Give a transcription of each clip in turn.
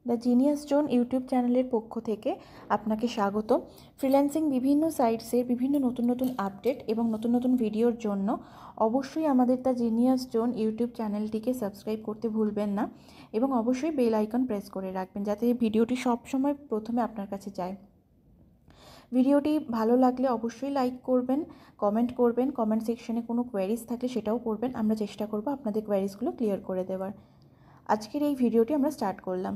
The genius zone YouTube চ্যানেলের পক্ষ থেকে আপনাকে স্বাগত। ফ্রিল্যান্সিং বিভিন্ন সাইটসের বিভিন্ন নতুন নতুন আপডেট এবং নতুন নতুন ভিডিওর জন্য অবশ্যই আমাদের দ্য জিনিয়াস জোন ইউটিউব চ্যানেলটিকে সাবস্ক্রাইব করতে ভুলবেন না এবং অবশ্যই বেল আইকন প্রেস করে রাখবেন যাতে এই ভিডিওটি সবসময় প্রথমে আপনার কাছে যায়। ভিডিওটি ভালো লাগলে অবশ্যই লাইক করবেন, কমেন্ট সেকশনে কোনো কোয়েরিজ থাকলে সেটাও করবেন। আমরা চেষ্টা করব আপনাদের কোয়েরিজগুলো ক্লিয়ার করে দেওয়ার। আজকের এই ভিডিওটি আমরা স্টার্ট করলাম।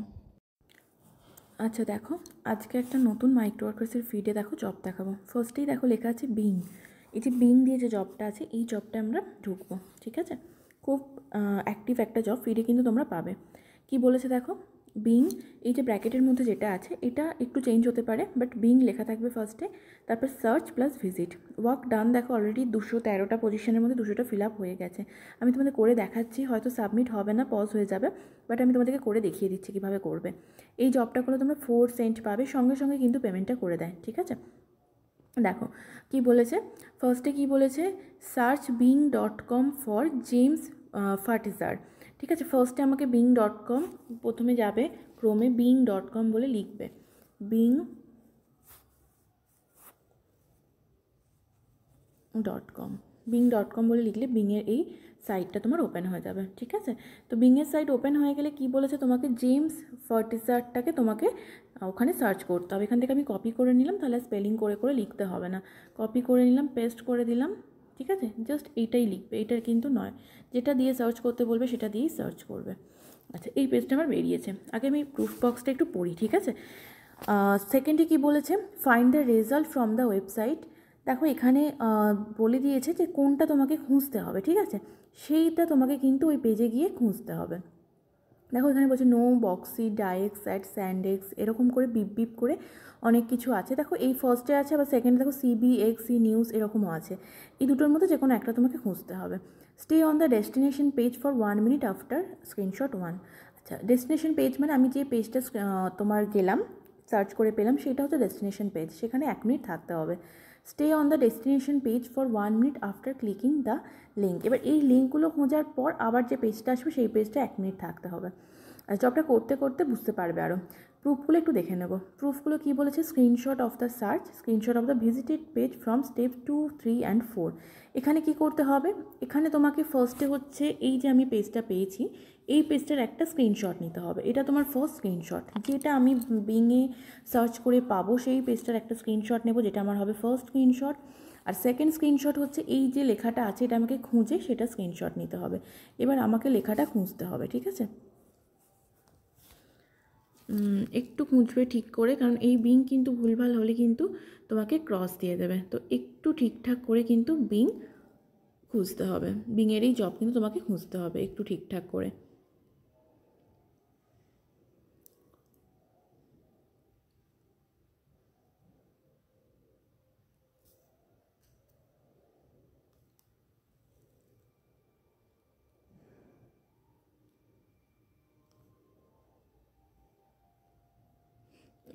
আচ্ছা দেখো, আজকে একটা নতুন মাইক্রোওয়ার্কার্সের ফিডে দেখো জব দেখাবো। ফার্স্টেই দেখো লেখা আছে বিং। এই যে বিং দিয়ে যে জবটা আছে এই জবটা আমরা ঢুকবো, ঠিক আছে। খুব অ্যাক্টিভ একটা জব, ফিডে কিন্তু তোমরা পাবে। কি বলেছে দেখো, বিং এই যে ব্র্যাকেটের মধ্যে যেটা আছে এটা একটু চেঞ্জ হতে পারে, বাট বিং লেখা থাকবে ফার্স্টে। তারপর search plus visit. Work done দেখো অলরেডি 213টা পজিশনের মধ্যে 200টা ফিল আপ হয়ে গেছে। আমি তোমাদের করে দেখাচ্ছি, হয়তো সাবমিট হবে না, পজ হয়ে যাবে, বাট আমি তোমাদেরকে করে দেখিয়ে দিচ্ছি কীভাবে করবে। এই জবটা করে তোমরা 4 সেন্ট পাবে, সঙ্গে সঙ্গে কিন্তু পেমেন্টটা করে দেয়, ঠিক আছে। দেখো কি বলেছে, ফার্স্টে কি বলেছে, সার্চ bing.com ফর জেমস ফার্টিজার, ঠিক আছে। ফার্স্টে আমাকে bing.com প্রথমে যাবে, ক্রোমে bing.com বলে লিখবে, bing.com বলে লিখলে বিংয়ের এই সাইটটা তোমার ওপেন হয়ে যাবে, ঠিক আছে। তো বিংয়ের সাইট ওপেন হয়ে গেলে কি বলেছে, তোমাকে জেমস ফার্টিজারটাকে তোমাকে ওখানে সার্চ করতে হবে। এখান থেকে আমি কপি করে নিলাম, তাহলে স্পেলিং করে করে লিখতে হবে না। কপি করে নিলাম, পেস্ট করে দিলাম, ঠিক আছে। জাস্ট এইটাই লিখবে, এইটার কিন্তু নয়, যেটা দিয়ে সার্চ করতে বলবে সেটা দিয়েই সার্চ করবে। আচ্ছা, এই পেজটা আমার বেরিয়েছে। আগে আমি প্রুফ বক্সটা একটু পড়ি, ঠিক আছে। সেকেন্ডে কি বলেছে, find the result from the website. দেখো এখানে বলে দিয়েছে যে কোনটা তোমাকে খুঁজতে হবে, ঠিক আছে। সেইটা তোমাকে কিন্তু ওই পেজে গিয়ে খুঁজতে হবে। দেখো এখানে বলছে নো বক্সি, ডাইএক্স, অ্যাট স্যান্ডেক্স, এরকম করে বিপ বিপ করে অনেক কিছু আছে। দেখো এই ফার্স্টে আছে, আবার সেকেন্ডে দেখো সিবিএক্সি নিউজ এরকমও আছে। এই দুটোর মধ্যে যে কোনো একটা তোমাকে খুঁজতে হবে। Stay on the destination page for 1 minute after screenshot 1। আচ্ছা, ডেস্টিনেশন পেজ মানে আমি যে পেজটা তোমার গেলাম, সার্চ করে পেলাম, সেটা হচ্ছে ডেস্টিনেশন পেজ, সেখানে 1 মিনিট থাকতে হবে। Stay on the destination page for 1 minute after clicking the link. এবার এই লিঙ্কগুলো খোঁজার পর আবার যে পেজটা আসবে সেই পেজটা 1 মিনিট থাকতে হবে। আর জবটা করতে করতে বুঝতে পারবে আরও। প্রুফগুলো একটু দেখে নেব। প্রুফগুলো কী বলেছে, screenshot of the search, screenshot of the visited page from step 2, 3 and 4। এখানে কি করতে হবে, এখানে তোমাকে ফার্স্টে হচ্ছে এই যে আমি পেজটা পেয়েছি এই পেজটার একটা স্ক্রিনশট নিতে হবে। এটা তোমার ফার্স্ট স্ক্রিনশট, যেটা আমি বিংয়ে সার্চ করে পাবো সেই পেজটার একটা স্ক্রিনশট নেব, যেটা আমার হবে ফার্স্ট স্ক্রিনশট। আর সেকেন্ড স্ক্রিনশট হচ্ছে এই যে লেখাটা আছে এটা আমাকে খুঁজে সেটা স্ক্রিনশট নিতে হবে। এবার আমাকে লেখাটা খুঁজতে হবে, ঠিক আছে। একটু খুঁজবে ঠিক করে, কারণ এই বিং কিন্তু ভুলভাল হলে কিন্তু তোমাকে ক্রস দিয়ে দেবে। তো একটু ঠিকঠাক করে কিন্তু বিং খুঁজতে হবে, বিংয়ের এই জব কিন্তু তোমাকে খুঁজতে হবে একটু ঠিকঠাক করে।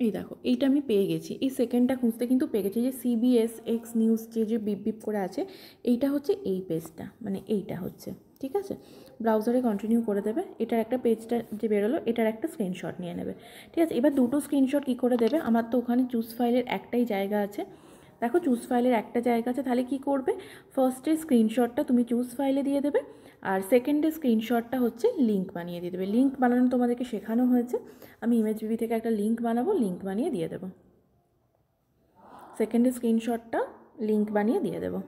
এই দেখো এইটা আমি পেয়ে গেছি, এই সেকেন্ডটা খুঁজতে কিন্তু পেয়ে গেছি, যে সিবিএস এক্স নিউজ যে বিপ বিপ করে আছে এইটা হচ্ছে এই পেজটা, মানে এইটা হচ্ছে, ঠিক আছে। ব্রাউজারে কন্টিনিউ করে দেবে, এটার একটা পেজটা যে বেরোলো এটার একটা স্ক্রিনশট নিয়ে নেবে, ঠিক আছে। এবার দুটো স্ক্রিনশট কী করে দেবে, আমার তো ওখানে চুজ ফাইলের একটাই জায়গা আছে। দেখো চুজ ফাইলের একটা জায়গা আছে, তাহলে কি করবে, ফার্স্টে স্ক্রিনশটটা তুমি চুজ ফাইলে দিয়ে দেবে, আর সেকেন্ডে স্ক্রিনশটটা হচ্ছে লিঙ্ক বানিয়ে দিয়ে দেবে। লিঙ্ক বানানো তোমাদেরকে শেখানো হয়েছে, আমি ইমেজবিবি থেকে একটা লিঙ্ক বানাবো, লিঙ্ক বানিয়ে দিয়ে দেবো। সেকেন্ডে স্ক্রিনশটটা লিঙ্ক বানিয়ে দিয়ে দেবো,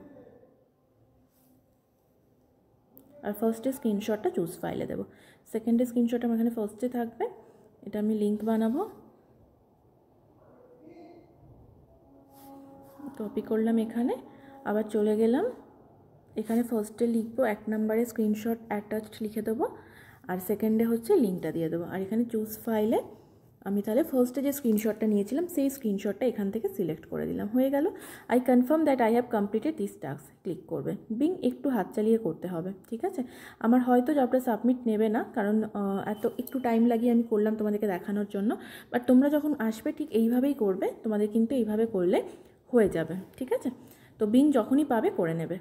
আর ফার্স্টে স্ক্রিনশটটা চুজ ফাইলে দেবো। সেকেন্ডে স্ক্রিনশট আমার এখানে ফার্স্টে থাকবে, এটা আমি লিঙ্ক বানাবো, কপি করলাম এখানে, আবার চলে গেলাম এখানে, ফার্স্টে লিখবো 1 নম্বরে স্ক্রিনশট অ্যাটাচড লিখে দেবো, আর সেকেন্ডে হচ্ছে লিঙ্কটা দিয়ে দেবো। আর এখানে চুজ ফাইলে আমি তাহলে ফার্স্টে যে স্ক্রিনশটটা নিয়েছিলাম সেই স্ক্রিনশটটা এখান থেকে সিলেক্ট করে দিলাম, হয়ে গেল। I confirm that I have completed this task, click করবে। বিং একটু হাত চালিয়ে করতে হবে, ঠিক আছে। আমার হয়তো জবটা সাবমিট নেবে না, কারণ একটু টাইম লাগিয়ে আমি করলাম তোমাদেরকে দেখানোর জন্য, বাট তোমরা যখন আসবে ঠিক এইভাবেই করবে, তোমাদের কিন্তু এইভাবে করলে হয়ে যাবে, ঠিক আছে। তো বিং যখনই পাবে করে নেবে।